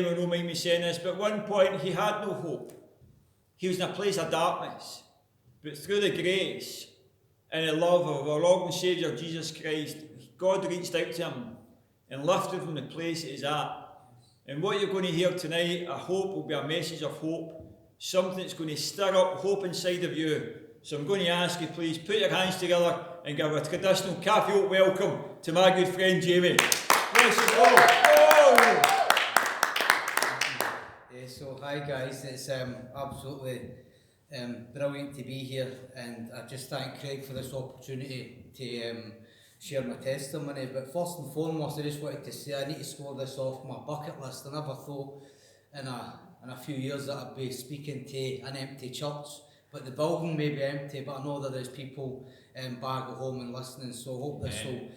will not mind me saying this, but at one point he had no hope. He was in a place of darkness. But through the grace and the love of our Lord and Saviour Jesus Christ, God reached out to him and lifted him from the place he's at. And what you're going to hear tonight, I hope, will be a message of hope, something that's going to stir up hope inside of you. So I'm going to ask you, please, put your hands together and give a traditional Cafe Oak welcome to my good friend Jamie. Bless you all. So hi guys, it's absolutely brilliant to be here, and I just thank Craig for this opportunity to share my testimony. But first and foremost, I just wanted to say I need to score this off my bucket list. I never thought in a few years that I'd be speaking to an empty church, but the building may be empty, but I know that there's people back at home and listening, so I hope this will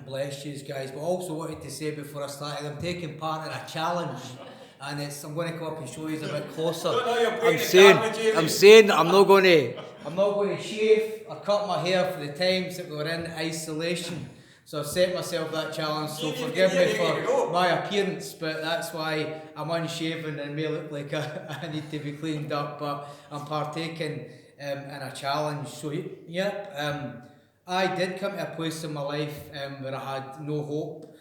bless you guys. But I also wanted to say before I started, I'm taking part in a challenge. And I'm going to come up and show you a bit closer. I'm saying that I'm not going to shave or cut my hair for the times that we were in isolation. So I've set myself that challenge. So forgive me for my appearance, but that's why I'm unshaven and may look like I need to be cleaned up. But I'm partaking in a challenge. So I did come to a place in my life where I had no hope.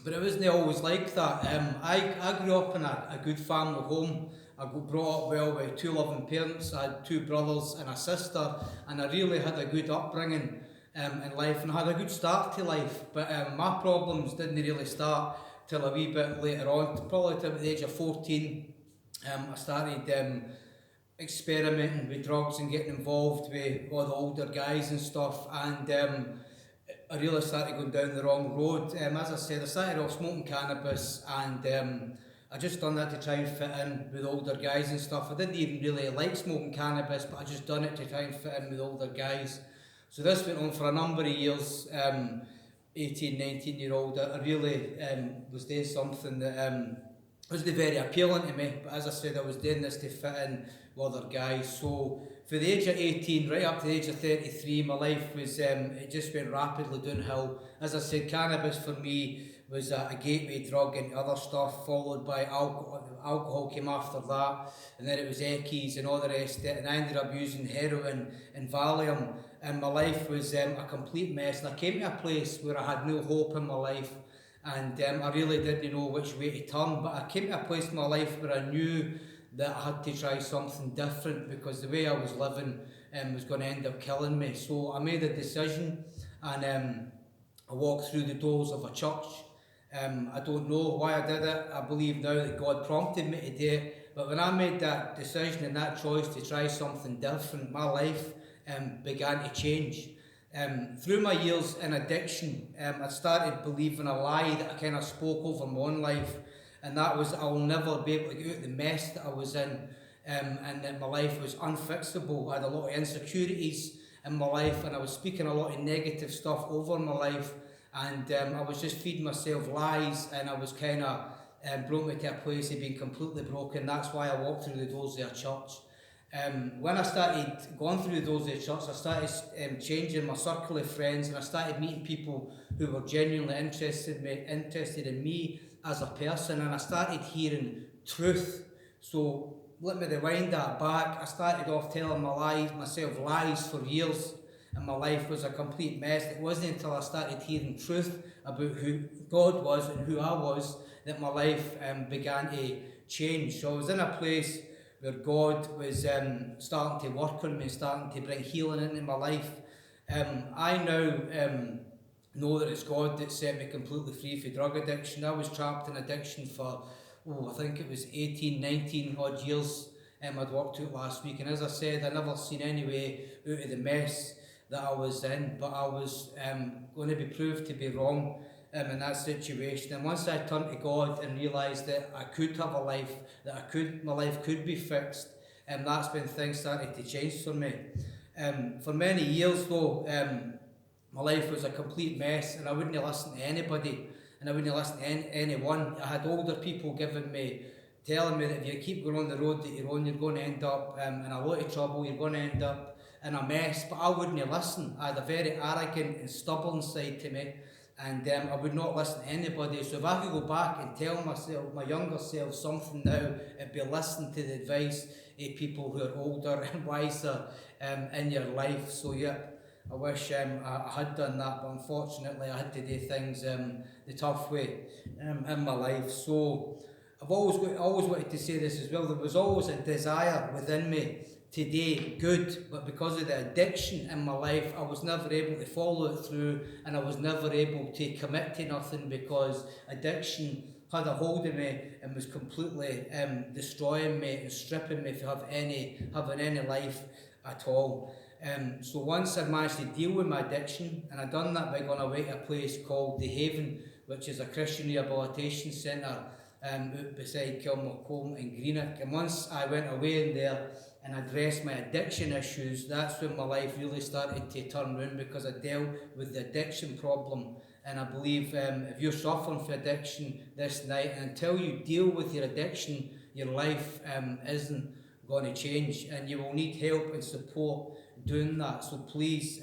But it wasn't always like that. I grew up in a good family home. I got brought up well with two loving parents. I had two brothers and a sister, and I really had a good upbringing in life, and I had a good start to life. But my problems didn't really start till a wee bit later on, probably till the age of 14. I started experimenting with drugs and getting involved with all the older guys and stuff, and I really started going down the wrong road. As I said, I started off smoking cannabis, and I just done that to try and fit in with older guys and stuff. I didn't even really like smoking cannabis, but I just done it to try and fit in with older guys. So this went on for a number of years, 18, 19-year-old. I really was doing something that wasn't very appealing to me, but as I said, I was doing this to fit in with other guys. So for the age of 18, right up to the age of 33, my life was, it just went rapidly downhill. As I said, cannabis for me was a gateway drug and other stuff, followed by alcohol. Alcohol came after that, and then it was Eckies and all the rest of it, and I ended up using heroin and Valium, and my life was a complete mess. And I came to a place where I had no hope in my life, and I really didn't know which way to turn, but I came to a place in my life where I knew that I had to try something different, because the way I was living was going to end up killing me. So I made a decision, and I walked through the doors of a church. I don't know why I did it. I believe now that God prompted me to do it. But when I made that decision and that choice to try something different, my life began to change. Through my years in addiction, I started believing a lie that I kind of spoke over my own life, and that was I'll never be able to get out of the mess that I was in, and that my life was unfixable. I had a lot of insecurities in my life, and I was speaking a lot of negative stuff over my life, and I was just feeding myself lies, and I was kind of brought me to a place of being completely broken. That's why I walked through the doors of a church. When I started going through the doors of the church, I started changing my circle of friends, and I started meeting people who were genuinely interested in me as a person, and I started hearing truth. So let me rewind that back. I started off telling myself lies for years, and my life was a complete mess. It wasn't until I started hearing truth about who God was and who I was that my life began to change. So I was in a place where God was starting to work on me, starting to bring healing into my life. I now know that it's God that set me completely free from drug addiction. I was trapped in addiction for, I think it was 18, 19 odd years. I'd walked out last week, and as I said, I never seen any way out of the mess that I was in, but I was going to be proved to be wrong in that situation. And once I turned to God and realised that I could have a life, that my life could be fixed, that's when things started to change for me. For many years though, my life was a complete mess, and I wouldn't listen to anybody, and I wouldn't listen to anyone. I had older people telling me that if you keep going on the road that you're on, you're going to end up in a lot of trouble, you're going to end up in a mess, but I wouldn't listen. I had a very arrogant and stubborn side to me, and I would not listen to anybody. So if I could go back and tell myself, my younger self, something now, it'd be listen to the advice of people who are older and wiser in your life. So yeah, I wish I had done that, but unfortunately I had to do things the tough way in my life. So I've always wanted to say this as well. There was always a desire within me today, good, but because of the addiction in my life, I was never able to follow it through, and I was never able to commit to nothing because addiction had a hold of me and was completely destroying me and stripping me from having any life at all. So once I managed to deal with my addiction, and I done that by going away to a place called The Haven, which is a Christian rehabilitation centre out beside Kilmacombe in Greenock. And once I went away in there and addressed my addiction issues, that's when my life really started to turn around, because I dealt with the addiction problem. And I believe if you're suffering from addiction this night, and until you deal with your addiction, your life isn't going to change, and you will need help and support doing that. So please,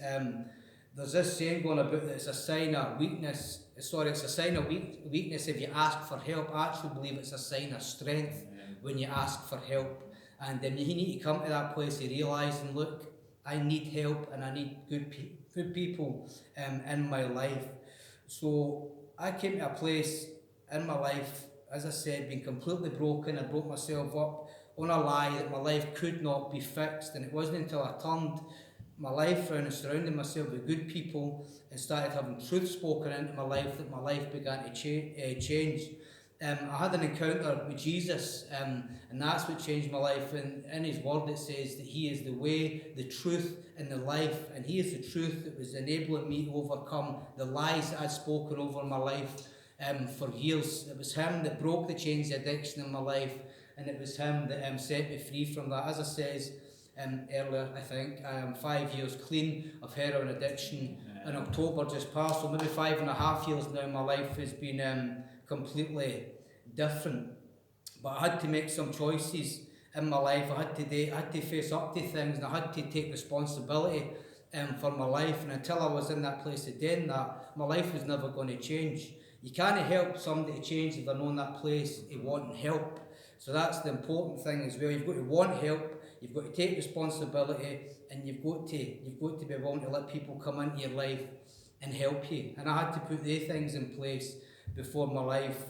there's this saying going about that it's a sign of weakness. It's a sign of weakness if you ask for help. I actually believe it's a sign of strength when you ask for help. And you need to come to that place of realising, look, I need help and I need good people in my life. So I came to a place in my life, as I said, being completely broken. I broke myself up on a lie that my life could not be fixed. And it wasn't until I turned my life around and surrounded myself with good people and started having truth spoken into my life that my life began to change. I had an encounter with Jesus, and that's what changed my life. And in his word it says that he is the way, the truth and the life, and he is the truth that was enabling me to overcome the lies that I'd spoken over my life for years. It was him that broke the chains of addiction in my life, and it was him that set me free from that. As I says earlier, I think I am 5 years clean of heroin addiction. In October just passed, so maybe 5.5 years now, my life has been completely different. But I had to make some choices in my life. I had to face up to things, and I had to take responsibility for my life. And until I was in that place of doing that, my life was never going to change. You can't help somebody to change if they're not in that place of wanting help. So that's the important thing as well. You've got to want help, you've got to take responsibility, and you've got to be willing to let people come into your life and help you. And I had to put these things in place before my life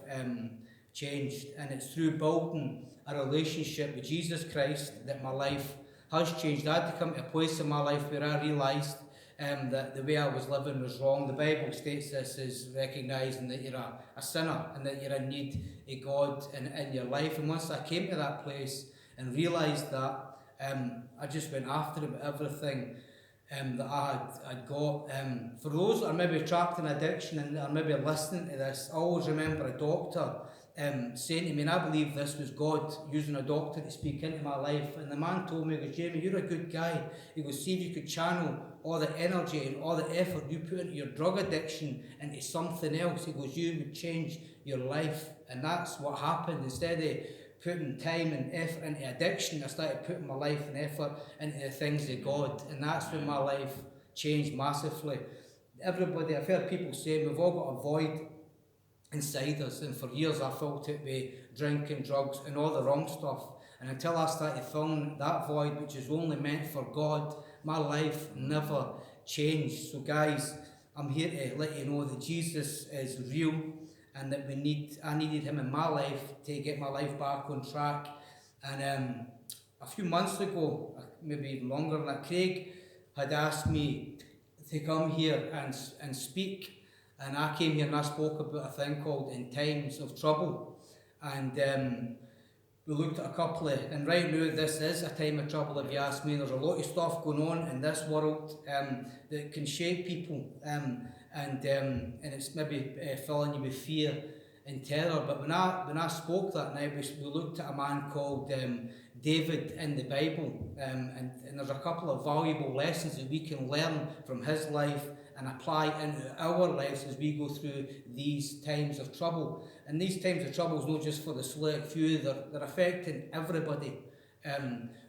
changed. And it's through building a relationship with Jesus Christ that my life has changed. I had to come to a place in my life where I realised that the way I was living was wrong. The Bible states this as recognising that you're a sinner and that you're in need of God in your life. And once I came to that place and realised that, I just went after it with everything that I'd got. For those that are maybe trapped in addiction and are maybe listening to this, I always remember a doctor saying to me, and I believe this was God using a doctor to speak into my life, and the man told me, he goes, Jamie, you're a good guy. He goes, see if you could channel all the energy and all the effort you put into your drug addiction into something else. He goes, you would change your life. And that's what happened. Instead of putting time and effort into addiction, I started putting my life and effort into the things of God, and that's when my life changed massively. Everybody, I've heard people say we've all got a void inside us, and for years I felt it with drinking, drugs and all the wrong stuff. And until I started filling that void, which is only meant for God, my life never changed. So guys, I'm here to let you know that Jesus is real, and that I needed him in my life to get my life back on track. And a few months ago, maybe even longer than that, Craig had asked me to come here and speak. And I came here and I spoke about a thing called In Times of Trouble. And we looked at a couple of, and right now this is a time of trouble if you ask me. There's a lot of stuff going on in this world that can shake people, and it's maybe filling you with fear and terror. But when I spoke that night, we looked at a man called David in the Bible, and there's a couple of valuable lessons that we can learn from his life and apply into our lives as we go through these times of trouble. And these times of trouble is not just for the select few, they're affecting everybody.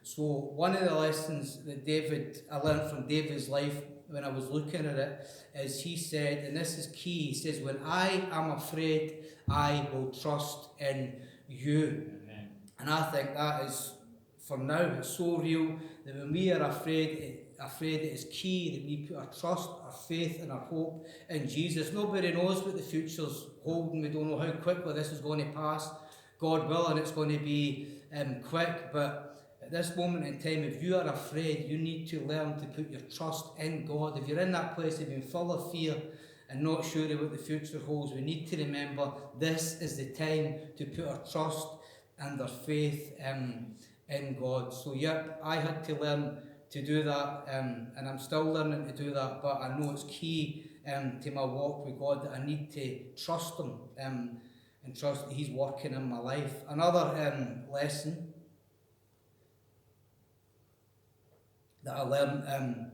So one of the lessons that I learned from David's life when I was looking at it, is he said, and this is key, he says, when I am afraid, I will trust in you. Amen. And I think that is, for now, it's so real that when we are afraid, it is key that we put our trust, our faith and our hope in Jesus. Nobody knows what the future's holding. We don't know how quickly this is going to pass. God willing, it's going to be quick, but at this moment in time, if you are afraid, you need to learn to put your trust in God. If you're in that place of being full of fear and not sure of what the future holds, we need to remember this is the time to put our trust and our faith in God. So yep, I had to learn to do that, and I'm still learning to do that, but I know it's key to my walk with God that I need to trust Him and trust that He's working in my life. Another lesson that I learned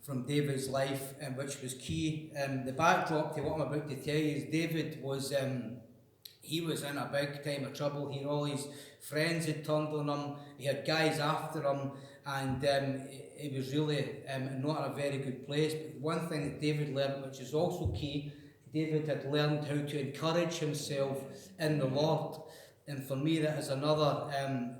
from David's life, which was key. The backdrop to what I'm about to tell you is David was he was in a big time of trouble. He had all his friends had turned on him. He had guys after him, and he was really not in a very good place. But one thing that David learned, which is also key, David had learned how to encourage himself in the Lord. And for me, that is another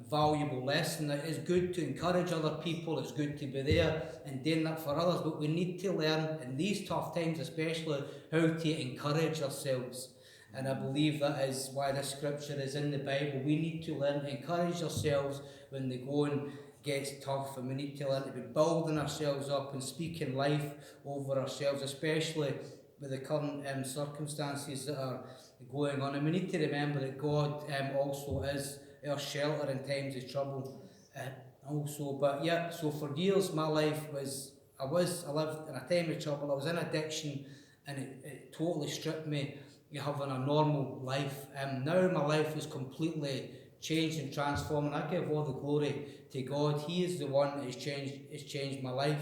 valuable lesson. It is good to encourage other people. It's good to be there and doing that for others. But we need to learn, in these tough times especially, how to encourage ourselves. And I believe that is why this scripture is in the Bible. We need to learn to encourage ourselves when the going gets tough. And we need to learn to be building ourselves up and speaking life over ourselves, especially with the current circumstances that are going on. And we need to remember that God also is our shelter in times of trouble also. But yeah, so for years my life was, I lived in a time of trouble. I was in addiction, and it totally stripped me of having a normal life. Now my life is completely changed and transformed, and I give all the glory to God. He is the one that has changed my life.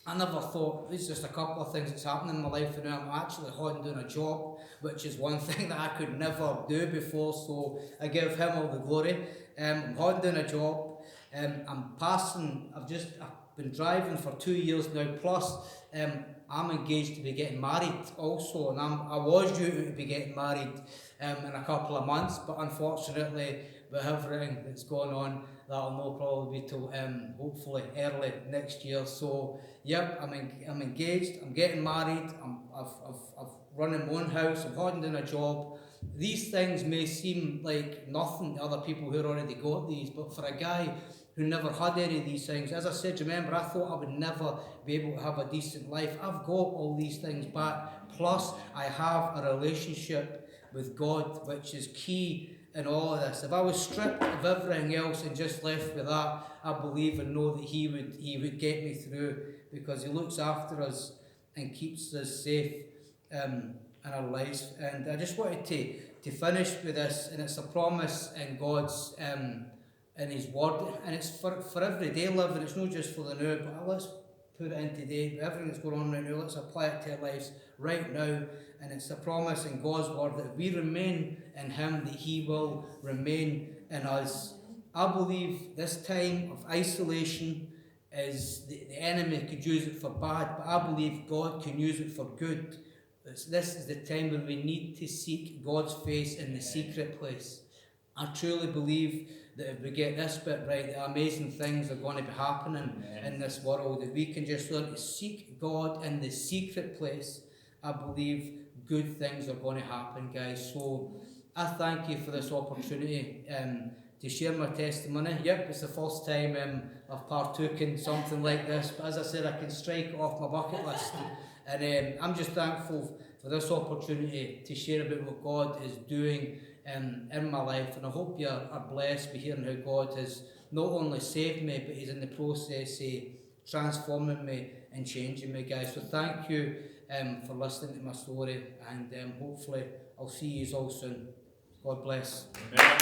I never thought, there's just a couple of things that's happening in my life, and now I'm actually holding doing a job, which is one thing that I could never do before, so I give Him all the glory. I'm holding doing a job, I've been driving for 2 years now, plus I'm engaged to be getting married also, and I was due to be getting married in a couple of months, but unfortunately with everything that's going on, that'll not probably be till hopefully early next year. So yep, I'm engaged, I'm getting married, I've running my own house, I'm holding down a job. These things may seem like nothing to other people who already got these, but for a guy who never had any of these things, as I said, remember, I thought I would never be able to have a decent life. I've got all these things back, plus I have a relationship with God, which is key in all of this. If I was stripped of everything else and just left with that, I believe and know that He would get me through, because He looks after us and keeps us safe in our lives. And I just wanted to finish with this, and it's a promise in God's in His word, and it's for everyday living. It's not just for the now, but let's put it in today. Everything that's going on right now, let's apply it to our lives right now. And it's a promise in God's word that if we remain in Him, that He will remain in us. I believe this time of isolation is the enemy could use it for bad, but I believe God can use it for good. This is the time when we need to seek God's face in the secret place. I truly believe that if we get this bit right, that amazing things are going to be happening in this world. That we can just learn to seek God in the secret place, I believe good things are going to happen, guys. So I thank you for this opportunity to share my testimony. Yep, it's the first time I've partook in something like this, but as I said, I can strike it off my bucket list. And I'm just thankful for this opportunity to share about what God is doing in my life, and I hope you are blessed by hearing how God has not only saved me, but He's in the process of transforming me and changing me, guys. So thank you for listening to my story, and hopefully I'll see you all soon. God bless. Amen.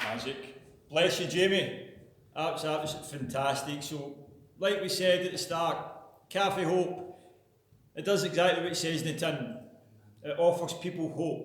Magic. Bless you, Jamie. That was fantastic. So, like we said at the start, Cafe Hope, it does exactly what it says in the tin. It offers people hope.